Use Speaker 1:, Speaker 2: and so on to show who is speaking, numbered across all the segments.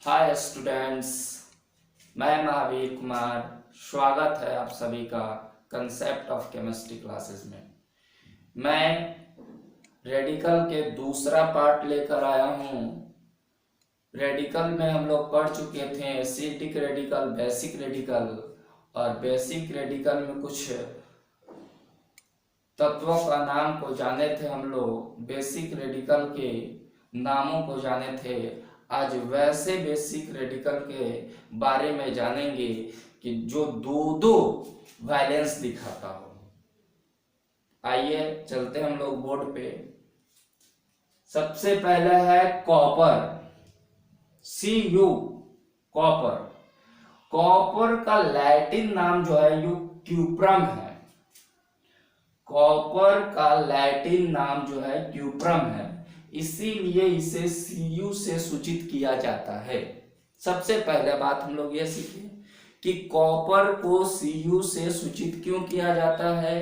Speaker 1: Hi students, मैं महावीर कुमार। स्वागत है आप सभी का कंसेप्ट ऑफ केमिस्ट्री क्लासेस में। मैं रेडिकल के दूसरा पार्ट लेकर आया हूँ। रेडिकल में हम लोग पढ़ चुके थे एसिडिक रेडिकल, बेसिक रेडिकल, और बेसिक रेडिकल में कुछ तत्वों का नाम को जाने थे हम लोग, बेसिक रेडिकल के नामों को जाने थे। आज वैसे बेसिक रेडिकल के बारे में जानेंगे कि जो दो दो वैलेंस दिखाता हो। आइए चलते हम लोग बोर्ड पे। सबसे पहले है कॉपर, Cu, कॉपर। कॉपर का लैटिन नाम जो है यू क्यूप्रम है। कॉपर का लैटिन नाम जो है क्यूप्रम है, इसीलिए इसे Cu से सूचित किया जाता है। सबसे पहले बात हम लोग ये सीखे कि कॉपर को Cu से सूचित क्यों किया जाता है,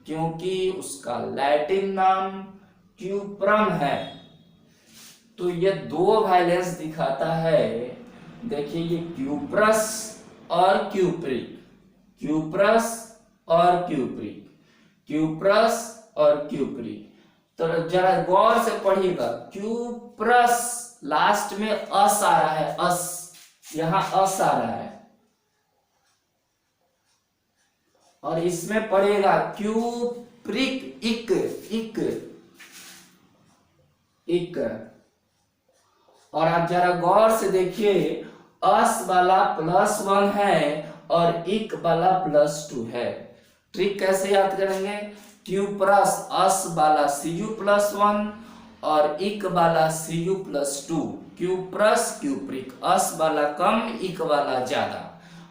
Speaker 1: क्योंकि उसका लैटिन नाम क्यूप्रम है। तो ये दो वैलेंस दिखाता है। देखिए ये क्यूप्रस और क्यूप्रिक, क्यूप्रस और क्यूप्रिक, क्यूप्रस और क्यूप्रिक। तो जरा गौर से पढ़िएगा, क्यूप्रस लास्ट में अस आ रहा है, अस, यहां अस आ रहा है, और इसमें पढ़ेगा क्यूप्रिक, इक इक इक। और आप जरा गौर से देखिए, अस वाला +1 है और इक वाला +2 है। ट्रिक कैसे याद करेंगे? क्यूप्रस अस वाला Cu+1 और इक वाला Cu+2। क्यूप्रस क्यूप्रिक, अस वाला कम इक वाला ज्यादा,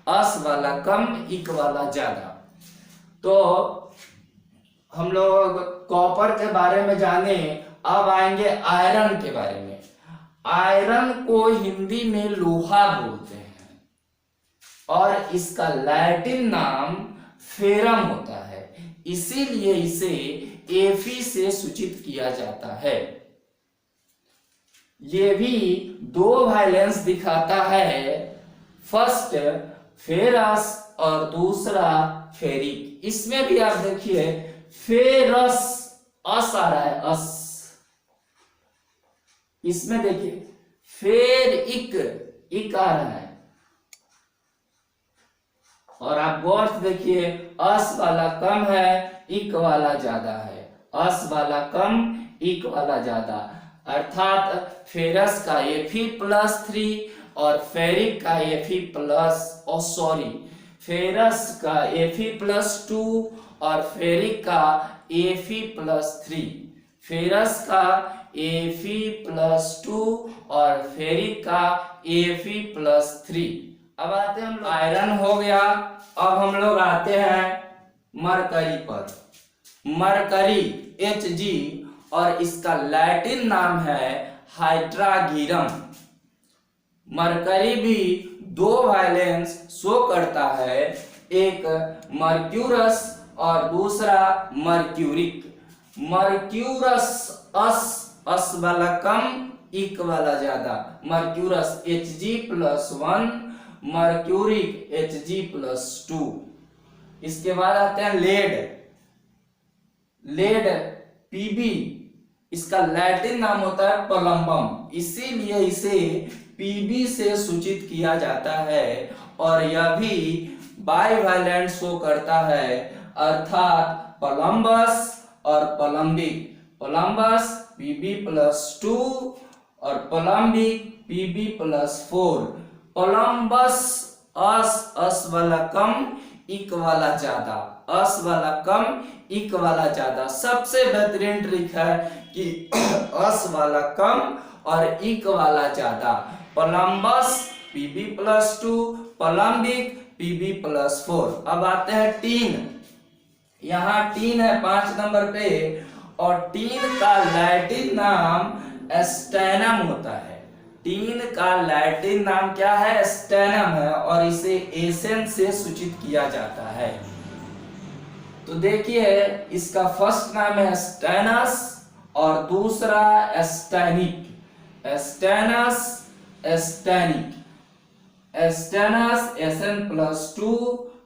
Speaker 1: अस वाला कम इक वाला ज्यादा। तो हम लोग कॉपर के बारे में जाने, अब आएंगे आयरन के बारे में। आयरन को हिंदी में लोहा बोलते हैं और इसका लैटिन नाम फेरम होता है, इसीलिए इसे Fe से सूचित किया जाता है। ये भी दो वैलेंस दिखाता है, फर्स्ट फेरस और दूसरा फेरिक। इसमें भी आप देखिए फेरस अस आ रहा है, अस। इसमें देखिए फेरिक इक आ रहा है, और आप गौर से देखिए अस वाला कम है, इक वाला ज्यादा है, अस वाला कम इक वाला ज्यादा। अर्थात फेरस का Fe+3 और फेरिक का फेरस का Fe+2 और फेरिक का Fe+3। फेरस का Fe+2 और फेरिक का Fe+3। अब आते हैं हम लोग, आयरन हो गया। अब हम लोग आते हैं मरकरी पर। मरकरी Hg, और इसका लैटिन नाम है हाइड्रागीरम। मरकरी भी दो वैलेंस शो करता है, एक मर्क्यूरस और दूसरा मर्क्यूरिक। मर्क्यूरस अस वाला कम इक वाला ज्यादा, मर्क्यूरस Hg+1, मर्क्यूरिक Hg+2। इसके बाद आते हैं लेड। लेड Pb, इसका लैटिन नाम होता है पलम्बम, इसीलिए इसे Pb से सूचित किया जाता है, और यह भी बाइवैलेंट शो करता है, अर्थात पलम्बस और पलम्बिक। पलम्बस Pb+2 और पलम्बिक Pb+4। पलम्बस अस वाला कम इक वाला ज्यादा, अस वाला कम इक वाला ज्यादा। सबसे बेहतरीन ट्रिक है कि अस वाला कम और इक वाला ज्यादा। पलम्बस Pb+2, पलम्बिक Pb+4। अब आते हैं टीन। यहाँ टीन है 5 नंबर पे, और टीन का लैटिन नाम स्टेनम होता है। टीन का लैटिन नाम क्या है? स्टेनम है, और इसे एसेन से सूचित किया जाता है। तो देखिए इसका फर्स्ट नाम है स्टेनस और दूसरा स्टेनिक। स्टेनस एस्टेनिक, एस्टेनस Sn+2,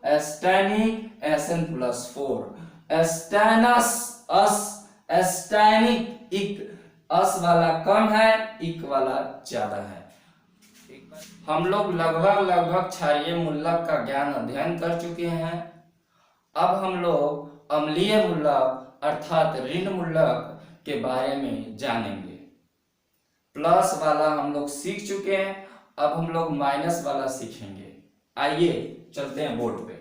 Speaker 1: एस्टेनिक Sn+4, एस्टेनस अस, एस्टेनिक इक, अस वाला कम है, इक वाला ज्यादा है। हम लोग लगभग क्षारीय मूलक का ज्ञान अध्ययन कर चुके हैं। अब हम लोग अम्लीय मूलक अर्थात ऋण मूलक के बारे में जानेंगे। प्लस वाला हम लोग सीख चुके हैं, अब हम लोग माइनस वाला सीखेंगे। आइए चलते हैं बोर्ड पे।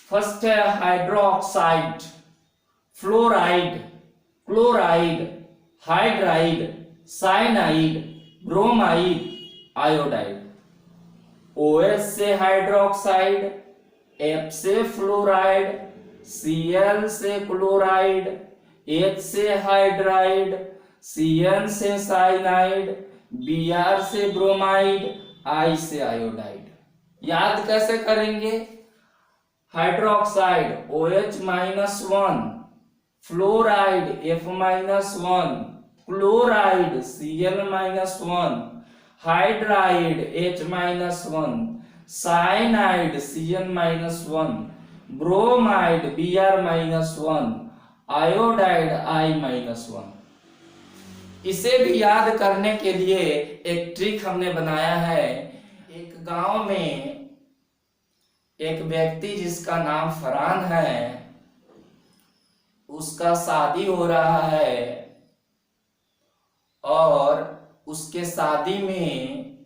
Speaker 1: फर्स्ट है hydroxide, fluoride, chloride, hydride, cyanide, bromide, iodide. OH से हाइड्रोक्साइड, F से फ्लोराइड, Cl से क्लोराइड, H से हाइड्राइड, Cn से साइनाइड, Br से ब्रोमाइड, I से आयोडाइड। याद कैसे करेंगे? Hydroxide OH-1, fluoride F-1, chloride Cl-1, hydride H-1, cyanide Cn-1, bromide Br-1, iodide I-1। इसे भी याद करने के लिए एक ट्रिक हमने बनाया है। एक गांव में एक व्यक्ति जिसका नाम फरहान है, उसका शादी हो रहा है और उसके शादी में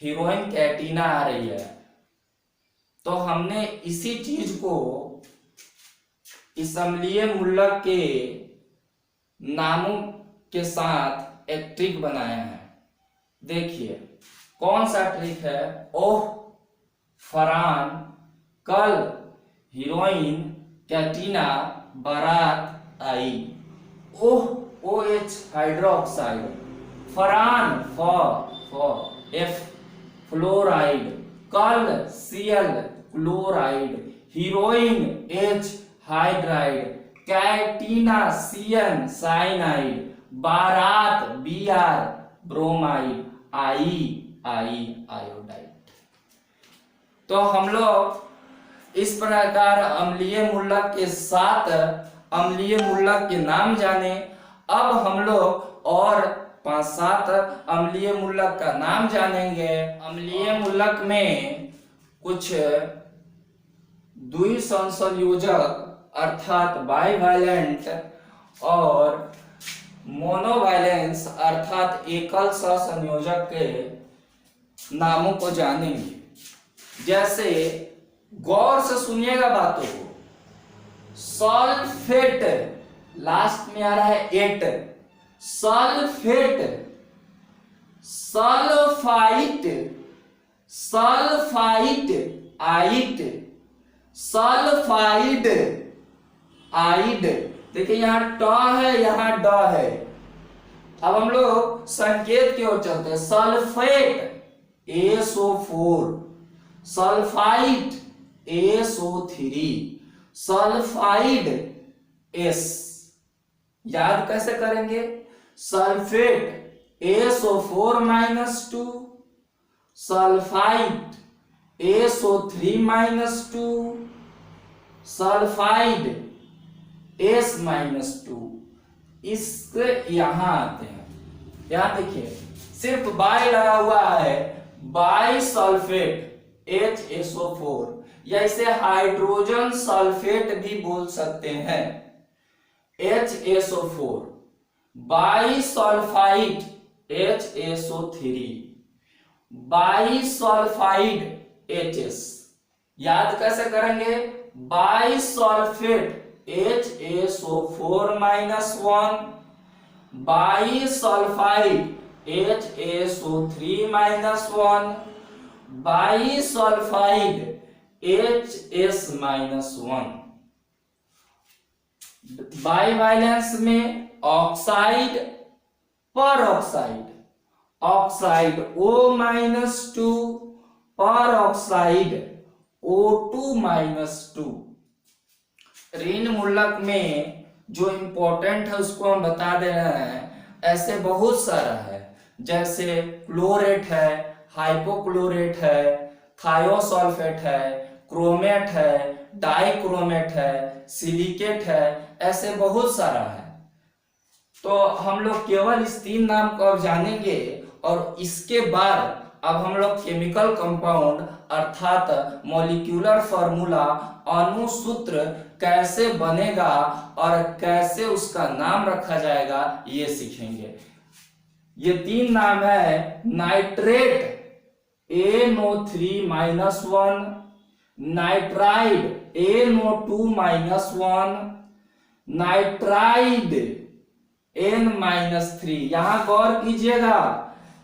Speaker 1: हीरोइन कैटरीना आ रही है। तो हमने इसी चीज को इस अम्लीय मूलक के नामों के साथ एक ट्रिक बनाया है। देखिए कौन सा ट्रिक है। ओह फरहान, कल हीरोइन कैटरीना बारात आई। ओह OH hydroxide, Farhan F fluoride, कल Cl chloride, heroine H hydride, Katrina Cn cyanide, बारात Br ब्रोमाइड, I आयोडाइड। तो हम लोग इस प्रकार अम्लीय मूलक के साथ अम्लीय मूलक के नाम जाने। अब हम लोग और 5-7 अम्लीय मूलक का नाम जानेंगे। अम्लीय मूलक में कुछ द्विसंयोजक अर्थात बाइवैलेंट और मोनोवैलेंस अर्थात एकल सहसंयोजक के नामों को जानेंगे। जैसे गौर से सुनिएगा बातों को। सल्फेट, लास्ट में आ रहा है एट, सल्फेट, सल्फाइट, सल्फाइट आइट, सल्फाइड आइड। देखिए यहाँ ट है, यहाँ ड है। अब हम लोग संकेत की ओर चलते हैं। Sulphate SO4, sulphide SO3, sulphide S। याद कैसे करेंगे? Sulphate SO4-2, sulphide SO3-2, sulphide S-2। इससे यहां आते हैं। यहां देखिए सिर्फ बाई लगा हुआ है, बाई सल्फेट HSO4, या इसे हाइड्रोजन सल्फेट भी बोल सकते हैं HSO4, by sulphide HSO3, by sulphide HS। याद कैसे करेंगे? By sulphate HSO4-1, by sulphide HSO3-1, by sulphide HS-1। बाईवैलेंस में ऑक्साइड पर ऑक्साइड, ऑक्साइड O-2 पर ऑक्साइड O2-2। ऋण मूलक में जो इंपॉर्टेंट है उसको हम बता दे रहे हैं। ऐसे बहुत सारा है, जैसे क्लोरेट है, हाइपोक्लोरेट है, थायोसल्फेट है, क्रोमेट है, डाइक्रोमेट है, सिलिकेट है, ऐसे बहुत सारा है। तो हम लोग केवल इस 3 नाम को अब जानेंगे और इसके बाद अब हम लोग केमिकल कंपाउंड अर्थात मॉलिक्यूलर फॉर्मूला, अणुसूत्र कैसे बनेगा और कैसे उसका नाम रखा जाएगा ये सीखेंगे। ये 3 नाम है nitrate NO3-1, nitride NO2-1, nitride N-3। यहां गौर कीजिएगा,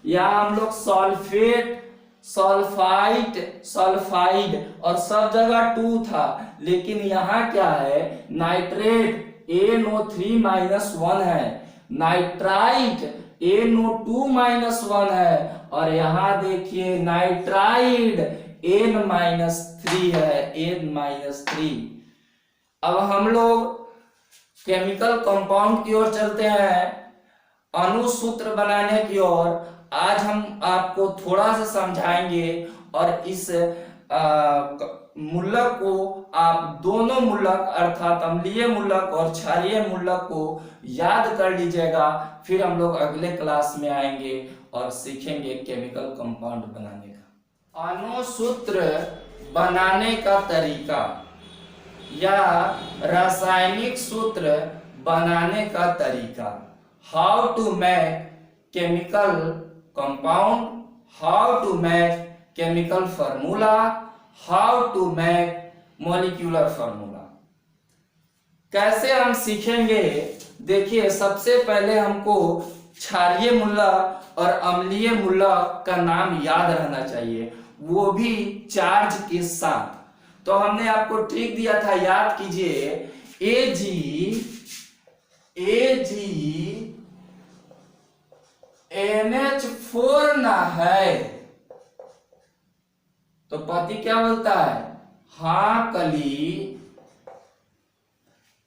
Speaker 1: यहां हम लोग सल्फेट, सल्फाइट, सल्फाइड और सब जगह 2 था, लेकिन यहां क्या है, नाइट्रेट NO3-1 है, नाइट्राइट NO2-1 है और यहां देखिए नाइट्राइड N-3 है, N-3। अब हम लोग केमिकल कंपाउंड की ओर चलते हैं, अणुसूत्र बनाने की ओर। आज हम आपको थोड़ा सा समझाएंगे और इस मूलक को आप दोनों मूलक अर्थात अम्लीय मूलक और क्षारीय मूलक को याद कर लीजिएगा। फिर हम लोग अगले क्लास में आएंगे और सीखेंगे केमिकल कंपाउंड बनाने का। अणुसूत्र बनाने का तरीका या रासायनिक सूत्र बनाने का तरीका। How to make chemical compound, how to make chemical formula, how to make molecular formula. कैसे हम सीखेंगे, देखिए सबसे पहले हमको क्षारीय मूलक और अम्लीय मूलक का नाम याद रहना चाहिए, वो भी चार्ज के साथ। तो हमने आपको ट्रिक दिया था, याद कीजिए, AgNH4 ना है तो पति क्या बोलता है, हाँ कली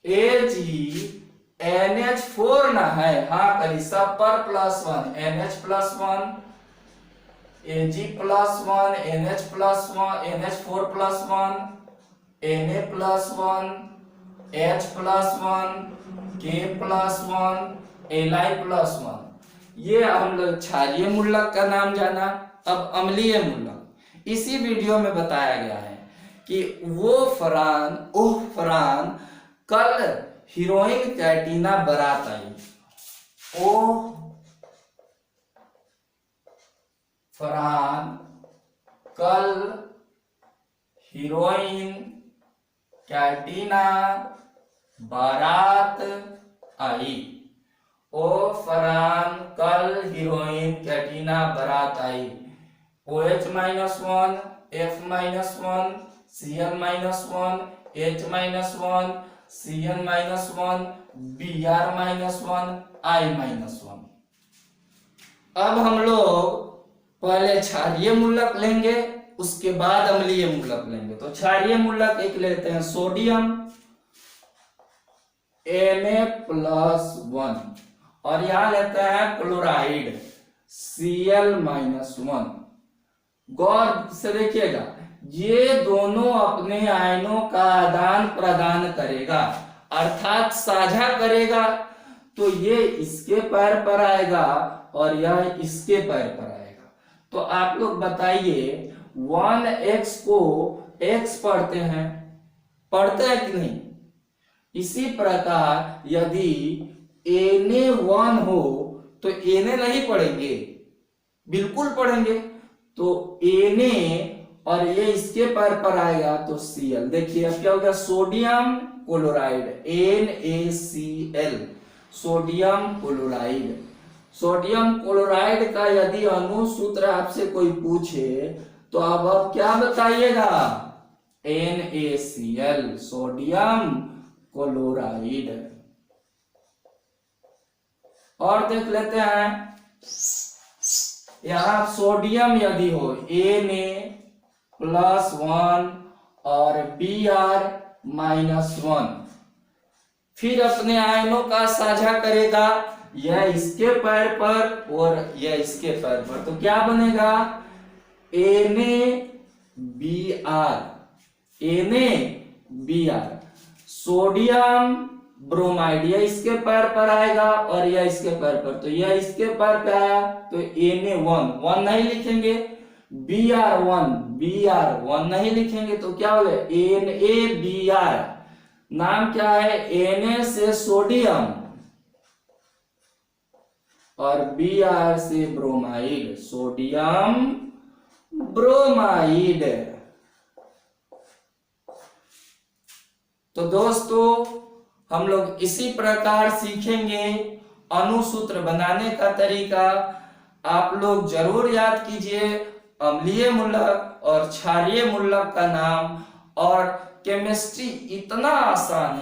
Speaker 1: AgNH4 ना है, हाँ कली सब पर +1, NH+1, Ag+1, NH+1, NH4+1, Na+1, H+1, K+1, Li+1। ये हम लोग क्षारीय मूलक का नाम जाना। अब अम्लीय मूलक, इसी वीडियो में बताया गया है कि ओह फरहान कल हीरोइन कैटिना बारात आई। ओह फरहान कल हीरोइन कैटिना बारात आई। ओ फरहान कल हीरोइन कैटिना बारात आई। OH-1, F-1, Cl-1, H-1, Cn-1, Br-1, I-1। अब हम लोग पहले क्षारीय मूलक लेंगे, उसके बाद अम्लीय मूलक लेंगे। तो क्षारीय मूलक एक लेते हैं, सोडियम Na+1 और यहां लेते हैं क्लोराइड Cl-1। गौर से देखिएगा, ये दोनों अपने आयनों का आदान प्रदान करेगा अर्थात साझा करेगा। तो ये इसके पैर पर आएगा और यह इसके पैर पर आएगा। तो आप लोग बताइए, 1x को x पढ़ते हैं कि नहीं? इसी प्रकार यदि Na1 हो तो Na नहीं पढ़ेंगे, बिल्कुल पढ़ेंगे। तो Na और ये इसके पैर पर आएगा तो Cl। देखिए अब क्या हो गया, sodium chloride NaCl, sodium chloride. Sodium chloride का यदि अणुसूत्र आपसे कोई पूछे तो अब क्या बताइएगा, NaCl, सोडियम क्लोराइड। और देख लेते हैं, यहां सोडियम यदि हो Na+1 और Br-1, फिर अपने आयनों का साझा करेगा, यह इसके पैर पर और यह इसके पैर पर, तो क्या बनेगा NaBr सोडियम ब्रोमाइड, यह इसके पैर पर आएगा और यह इसके पैर पर, तो यह इसके पैर पे आया तो Na1 नहीं लिखेंगे, Br1 नहीं लिखेंगे, तो क्या हो गया NaBr। नाम क्या है Na से सोडियम और Br से ब्रोमाइड, सोडियम ब्रोमाइड। तो दोस्तों हम लोग इसी प्रकार सीखेंगे अणुसूत्र बनाने का तरीका। आप लोग जरूर याद कीजिए अम्लीय मूलक और क्षारीय मूलक का नाम। और केमिस्ट्री इतना आसान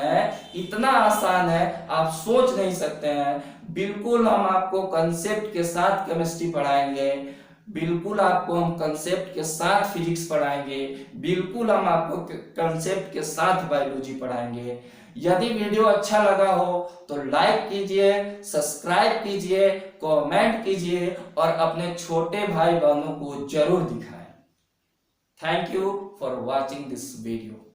Speaker 1: है आप सोच नहीं सकते हैं। बिल्कुल हम आपको कंसेप्ट के साथ केमिस्ट्री पढ़ाएंगे, बिल्कुल आपको हम कंसेप्ट के साथ फिजिक्स पढ़ाएंगे, बिल्कुल हम आपको कंसेप्ट के साथ बायोलॉजी पढ़ाएंगे। यदि वीडियो अच्छा लगा हो तो लाइक कीजिए, सब्सक्राइब कीजिए, कमेंट कीजिए और अपने छोटे भाई बहनों को जरूर दिखाएं। Thank you for watching this video.